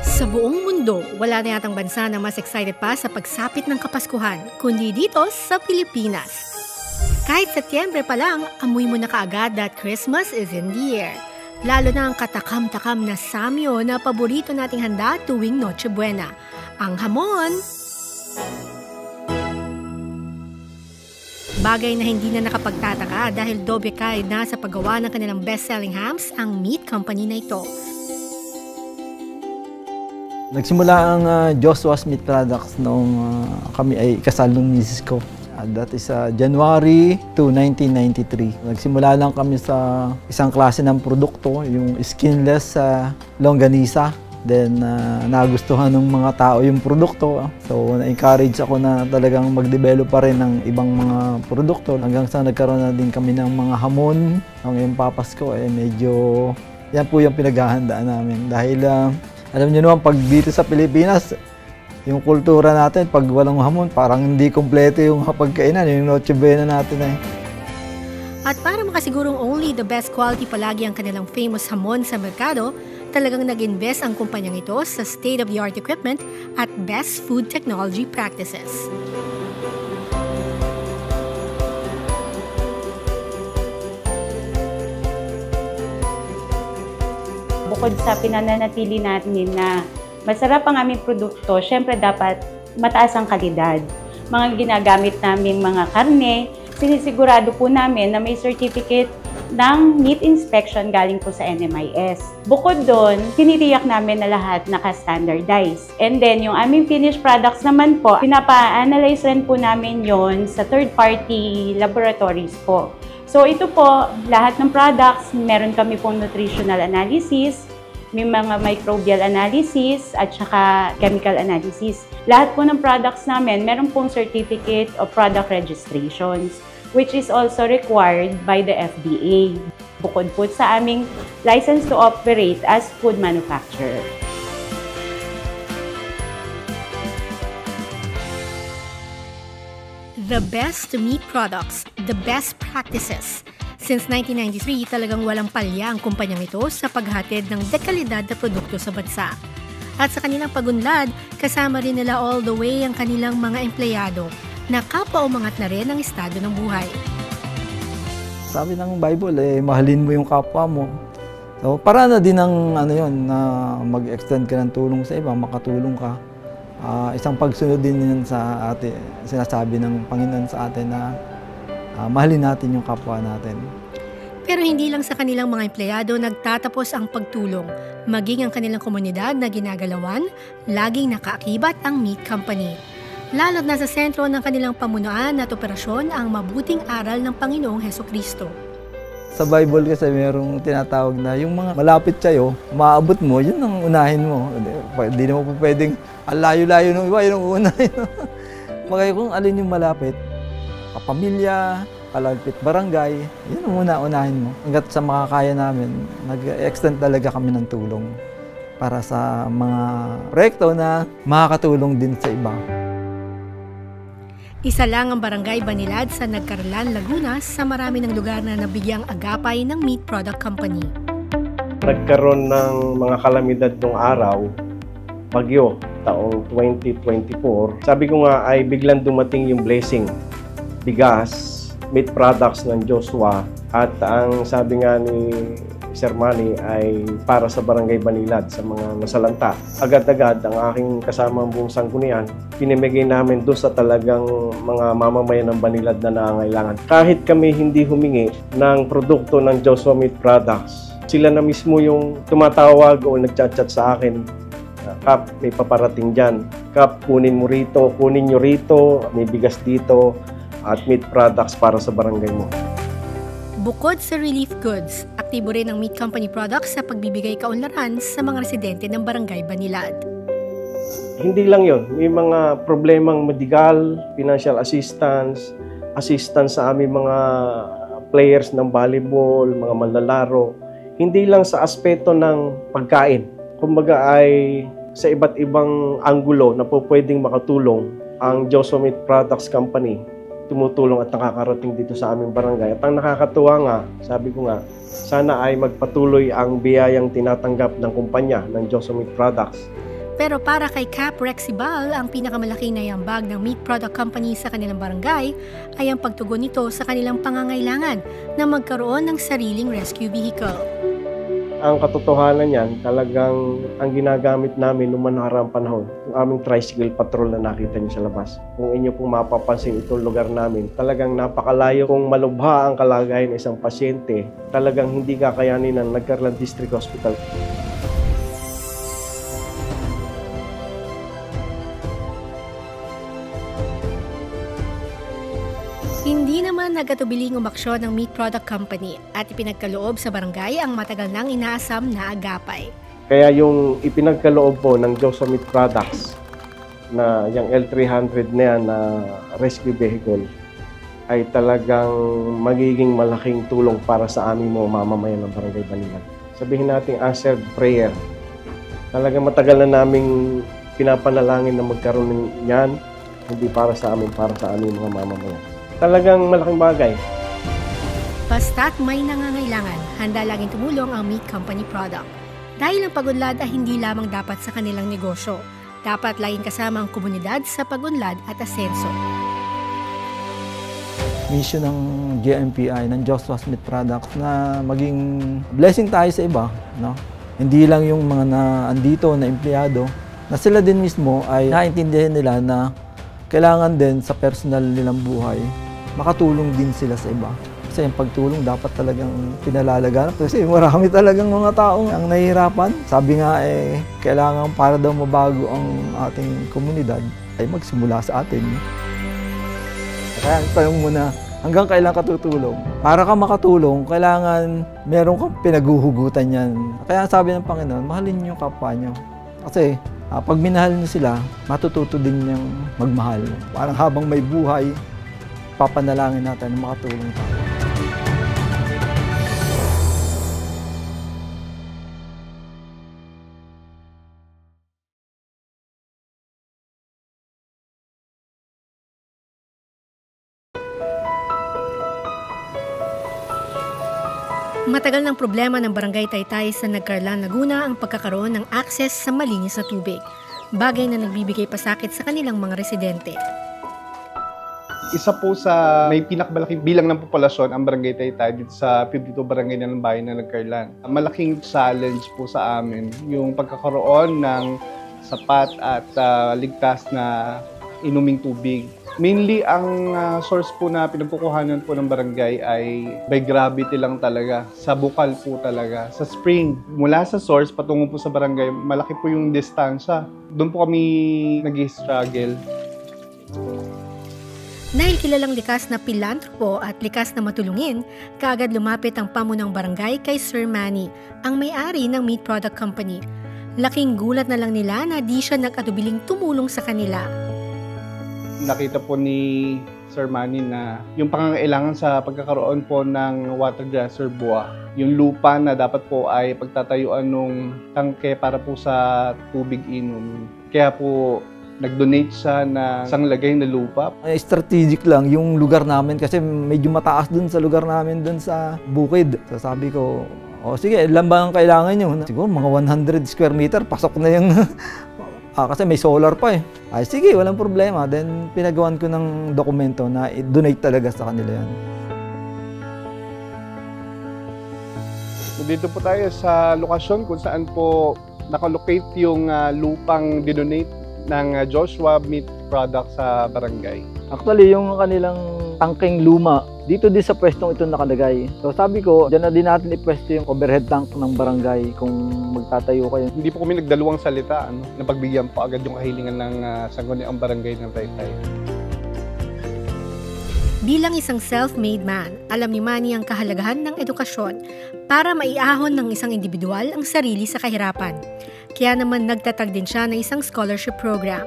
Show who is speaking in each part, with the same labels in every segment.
Speaker 1: Sa buong mundo, wala na yatang bansa na mas excited pa sa pagsapit ng Kapaskuhan, kundi dito sa Pilipinas. Kahit Setyembre pa lang, amoy mo na kaagad that Christmas is in the air. Lalo na ang katakam-takam na samyo na paborito nating handa tuwing Noche Buena, ang hamon. Bagay na hindi na nakapagtataka dahil doble kaid na sa paggawa ng kanilang best-selling hams ang meat company na ito.
Speaker 2: Nagsimula ang Joshua's Meat Products noong kami ay kasal ng misis ko. That is January 2, 1993. Nagsimula lang kami sa isang klase ng produkto, yung skinless longganisa. Then nagustuhan ng mga tao yung produkto. So na-encourage ako na talagang mag-develop pa rin ng ibang mga produkto. Hanggang sa nagkaroon na din kami ng mga hamon. Ngayong papasko medyo yan po yung pinaghahandaan namin. Dahil alam niyo naman, pag dito sa Pilipinas, yung kultura natin, pag walang hamon, parang hindi kompleto yung pagkainan, yung Noche Buena natin .
Speaker 1: At para makasigurong only the best quality palagi ang kanilang famous hamon sa merkado, talagang nag-invest ang kumpanyang ito sa state-of-the-art equipment at best food technology practices.
Speaker 3: Bukod sa pinananatili natin na masarap ang aming produkto, syempre dapat mataas ang kalidad. Mga ginagamit naming mga karne, sinisigurado po namin na may certificate ng meat inspection galing po sa NMIS. Bukod doon, tinitiyak namin na lahat naka-standardize. And then, yung aming finished products naman po, pinapa-analyze rin po namin yon sa third-party laboratories po. So ito po, lahat ng products, meron kami pong nutritional analysis, may mga microbial analysis, at saka chemical analysis. Lahat po ng products namin, meron pong certificate of product registrations, which is also required by the FDA. Bukod po sa aming license to operate as food manufacturer.
Speaker 1: The best meat products, the best practices. Since 1993, talagang walang palya ang kumpanyang ito sa paghatid ng dekalidad na produkto sa bansa. At sa kanilang pagunlad, kasama rin nila all the way ang kanilang mga empleyado na kapwa-umangat na rin ang estado ng buhay.
Speaker 2: Sabi ng Bible, mahalin mo yung kapwa mo. So, para na din ang na mag-extend ka ng tulong sa iba, makatulong ka. Isang pagsunod din yan sa atin, sinasabi ng Panginoon sa atin na mahalin natin yung kapwa natin.
Speaker 1: Pero hindi lang sa kanilang mga empleyado nagtatapos ang pagtulong. Maging ang kanilang komunidad na ginagalawan, laging nakaakibat ang meat company. Lalo't nasa sentro ng kanilang pamunuan at operasyon ang mabuting aral ng Panginoong Hesukristo.
Speaker 2: Sa Bible kasi mayroong tinatawag na yung mga malapit sa'yo, maabot mo, yun ang unahin mo. Hindi naman po pwedeng layo-layo ng iba, yun ang unahin. Magaya kung alin yung malapit, kapamilya, kalapit barangay, yun ang unahin mo. Hanggat sa makakaya namin, nag-extend talaga kami ng tulong para sa mga proyekto na makakatulong din sa iba.
Speaker 1: Isa lang ang Barangay Banilad sa Nagcarlan, Laguna sa marami ng lugar na nabigyang agapay ng Meat Product Company.
Speaker 4: Nagkaroon ng mga kalamidad nung araw, bagyo, taong 2024. Sabi ko nga ay biglang dumating yung blessing, bigas, meat products ng Joshua, at ang sabi nga ni Sir Manny ay para sa Barangay Banilad sa mga nasalanta. Agad-agad ang aking kasamang buong sanggunian, pinimigay namin doon sa talagang mga mamamayan ng Banilad na nangangailangan. Kahit kami hindi humingi ng produkto ng Joshua Meat Products, sila na mismo yung tumatawag o nagchat-chat sa akin, Kap, may paparating dyan. Kap, kunin mo rito, kunin nyo rito, may bigas dito, at meat products para sa barangay mo.
Speaker 1: Bukod sa relief goods, aktibo rin ang meat company products sa pagbibigay kaunlaran sa mga residente ng Barangay Banilad.
Speaker 4: Hindi lang yon, may mga problemang medical, financial assistance, assistance sa aming mga players ng volleyball, mga manlalaro. Hindi lang sa aspeto ng pagkain. Kumbaga ay sa iba't ibang anggulo na po pwedeng makatulong ang Joshua Meat Products Company tumutulong at nakakarating dito sa aming barangay. At ang nakakatuwa nga, sabi ko nga, sana ay magpatuloy ang biyayang tinatanggap ng kumpanya ng Joshua Meat Products.
Speaker 1: Pero para kay Cap Rexibal, ang pinakamalaking naiambag ng meat product company sa kanilang barangay ay ang pagtugon nito sa kanilang pangangailangan na magkaroon ng sariling rescue vehicle.
Speaker 4: Ang katotohanan niyan, talagang ang ginagamit namin noong manaharang panahon, yung aming tricycle patrol na nakita niyo sa labas. Kung inyo pong mapapansin itong lugar namin, talagang napakalayo. Kung malubha ang kalagayan ng isang pasyente, talagang hindi kakayanin ng Nagcarlan District Hospital.
Speaker 1: Hindi naman nagatubiling umaksyon ng meat product company at ipinagkaloob sa barangay ang matagal nang inaasam na agapay.
Speaker 4: Kaya yung ipinagkaloob po ng Joshua Meat Products na yung L300 na yan na rescue vehicle ay talagang magiging malaking tulong para sa aming mga mamamayan ng Barangay Banilan. Sabihin natin answered prayer. Talagang matagal na naming pinapanalangin na magkaroon yan, hindi para sa amin, para sa aming mga mamamayan. Talagang malaking bagay.
Speaker 1: Basta't may nangangailangan, handa laging tumulong ang meat company product. Dahil ang pag-unlad ay hindi lamang dapat sa kanilang negosyo, dapat laging kasama ang komunidad sa pag-unlad at asenso.
Speaker 2: Mission ng GMPI, ng Joshua Meat Products na maging blessing tayo sa iba. No? Hindi lang yung mga andito na empleyado, na sila din mismo ay naintindihan nila na kailangan din sa personal nilang buhay makatulong din sila sa iba. Kasi yung pagtulong dapat talagang pinalalaganap kasi marami talagang mga taong ang nahihirapan. Sabi nga kailangan para daw mabago ang ating komunidad ay magsimula sa atin. Kaya tanong mo na, hanggang kailan ka tutulong? Para ka makatulong, kailangan meron kang pinaguhugutan yan. Kaya sabi ng Panginoon, mahalin niyo yung kapwa niyo. Kasi pag minahal niyo sila, matututo din niyang magmahal. Parang habang may buhay, papanalangin natin na makatulong tayo.
Speaker 1: Matagal ng problema ng Barangay Taytay sa Nagcarlan, Laguna ang pagkakaroon ng access sa malinis na tubig, bagay na nagbibigay pasakit sa kanilang mga residente.
Speaker 5: Isa po sa may pinakamalaking bilang ng populasyon ang Barangay Taytay dito sa 52 barangay ng bayan ng Nagcarlan. Malaking challenge po sa amin yung pagkakaroon ng sapat at ligtas na inuming tubig. Mainly, ang source po na pinagkukuhanan po ng barangay ay by gravity lang talaga. Sa bukal po talaga. Sa spring, mula sa source patungo po sa barangay, malaki po yung distansya. Doon po kami nag-struggle.
Speaker 1: Dahil kilalang likas na pilantropo at likas na matulungin, kaagad lumapit ang pamunang barangay kay Sir Manny, ang may-ari ng meat product company. Laking gulat na lang nila na di siya nag-atubiling tumulong sa kanila.
Speaker 5: Nakita po ni Sir Manny na yung pangangailangan sa pagkakaroon po ng water reservoir, yung lupa na dapat po ay pagtatayuan ng tangke para po sa tubig inom. Kaya po nag-donate siya na isang lagay na lupa.
Speaker 2: Strategic lang yung lugar namin kasi medyo mataas dun sa lugar namin dun sa bukid. So sabi ko, sige, ilan ba ang kailangan nyo? Siguro mga 100 square meter, pasok na yung kasi may solar pa eh. Ay sige, walang problema. Then pinagawan ko ng dokumento na i-donate talaga sa kanila yan.
Speaker 5: Dito po tayo sa lokasyon kung saan po nakalocate yung lupang dinonate ng Joshua Meat Products sa barangay.
Speaker 2: Actually, yung kanilang tangking luma, dito din sa pwestong ito nakalagay. So sabi ko, dyan na din natin ipwesto yung overhead tank ng barangay kung magtatayo kayo.
Speaker 5: Hindi po kami nagdalawang salita, napagbigyan po agad yung kahilingan ng sangguniang barangay ng Taytay.
Speaker 1: Bilang isang self-made man, alam ni Manny ang kahalagahan ng edukasyon para maiahon ng isang individual ang sarili sa kahirapan. Kaya naman nagtatag din siya ng isang scholarship program.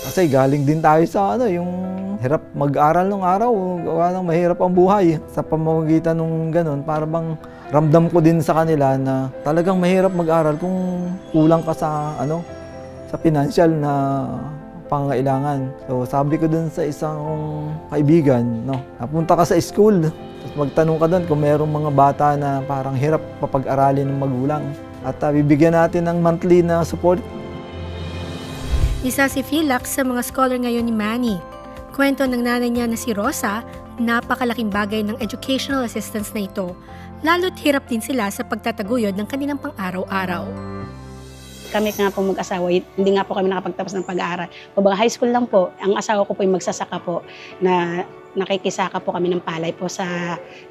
Speaker 2: Kasi galing din tayo sa yung hirap mag-aral nung araw, gawa ng mahirap ang buhay. Sa pamamagitan nung ganun, para bang ramdam ko din sa kanila na talagang mahirap mag-aral kung kulang ka sa sa financial na pangangailangan. So sabi ko dun sa isang kaibigan, no, napunta ka sa school, tapos magtanong ka dun kung mayroong mga bata na parang hirap papag-aralin ng magulang. At bibigyan natin ng monthly na support.
Speaker 1: Isa si Philax sa mga scholar ngayon ni Manny. Kwento ng nanay niya na si Rosa, napakalaking bagay ng educational assistance na ito. Lalo't hirap din sila sa pagtataguyod ng kanilang pang-araw-araw.
Speaker 6: Kami nga po mag-asawa, hindi nga po kami nakapagtapos ng pag-aaral. Kumbaga high school lang po, ang asawa ko po yung magsasaka po na nakikisaka po kami ng palay po sa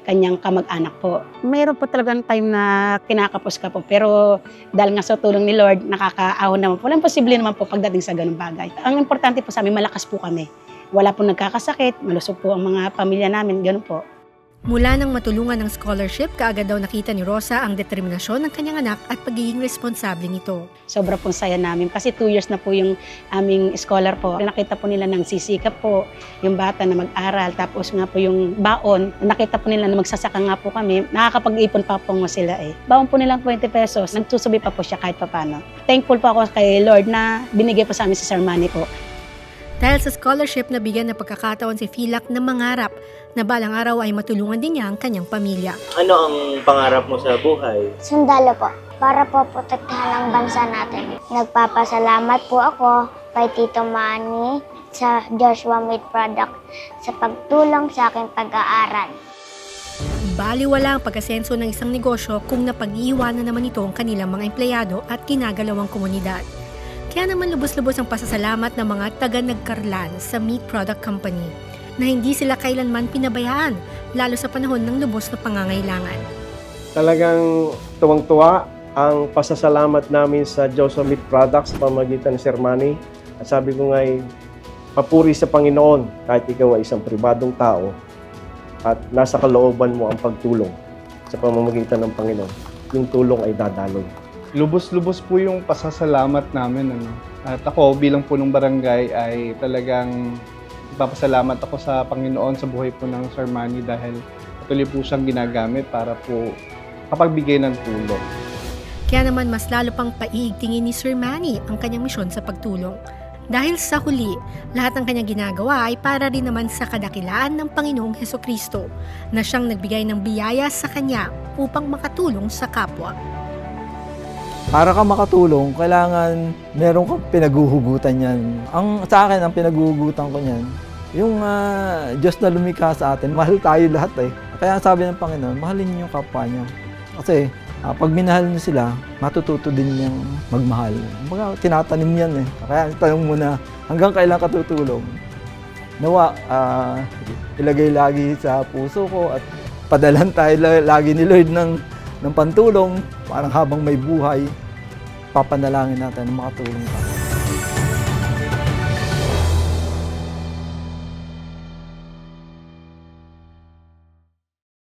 Speaker 6: kanyang kamag-anak po. Mayroon po talagang time na kinakapos ka po, pero dahil nga sa tulong ni Lord, nakakaahon naman po. Walang posible naman po pagdating sa ganung bagay. Ang importante po sa amin, malakas po kami. Wala po nagkakasakit, malusog po ang mga pamilya namin, ganun po.
Speaker 1: Mula nang matulungan ng scholarship, kaagad daw nakita ni Rosa ang determinasyon ng kanyang anak at pagiging responsable nito.
Speaker 6: Sobra pong saya namin kasi 2 years na po yung aming scholar po. Nakita po nila ng sisikap po yung bata na mag-aral, tapos nga po yung baon. Nakita po nila na magsasaka nga po kami, nakakapag-ipon pa po sila eh. Baon po nilang 20 pesos, nagsusubi pa po siya kahit papano. Thankful po ako kay Lord na binigay po sa amin si Sir Manny po.
Speaker 1: Dahil sa scholarship, nabigyan ng pagkakataon si Philax na mangarap na balang araw ay matulungan din niya ang kanyang pamilya.
Speaker 7: Ano ang pangarap mo sa buhay?
Speaker 8: Sundalo po, para po protektahan ang bansa natin. Nagpapasalamat po ako kay Tito Manny sa Joshua Meat Product sa pagtulong sa aking pag-aaral.
Speaker 1: Baliwala ang pag-asenso ng isang negosyo kung napag-iiwanan naman ito ang kanilang mga empleyado at ginagalawang komunidad. Kaya naman lubos-lubos ang pasasalamat ng mga taga-Nagcarlan sa Meat Product Company na hindi sila kailanman pinabayaan, lalo sa panahon ng lubos na pangangailangan.
Speaker 4: Talagang tuwang-tuwa ang pasasalamat namin sa Joshua Meat Products sa pamamagitan ni Sir Manny. At sabi ko nga'y papuri sa Panginoon kahit ikaw ay isang pribadong tao at nasa kalooban mo ang pagtulong sa pamamagitan ng Panginoon. Yung tulong ay dadaloy.
Speaker 5: Lubos-lubos po yung pasasalamat namin. At ako bilang punong barangay ay talagang ipapasalamat ako sa Panginoon sa buhay po ng Sir Manny dahil patuloy po siyang ginagamit para po kapagbigay ng tulong.
Speaker 1: Kaya naman mas lalo pang paiigtingin ni Sir Manny ang kanyang misyon sa pagtulong. Dahil sa huli, lahat ng kanyang ginagawa ay para rin naman sa kadakilaan ng Panginoong Hesukristo na siyang nagbigay ng biyaya sa kanya upang makatulong sa kapwa.
Speaker 2: Para ka makatulong, kailangan meron kang pinaguhugutan yan. Sa akin, ang pinaguhugutan ko niyan, yung Diyos na lumikha sa atin, mahal tayo lahat eh. Kaya sabi ng Panginoon, mahalin niyo yung kapwa niyo. Kasi pag minahal niyo sila, matututo din niyang magmahal. Baga, tinatanim yan eh. Kaya tanong mo na, hanggang kailan ka tutulong? Nawa, ilagay lagi sa puso ko at padalan tayo lagi ni Lord ng pantulong, parang habang may buhay, papanalangin natin na makatulong tayo.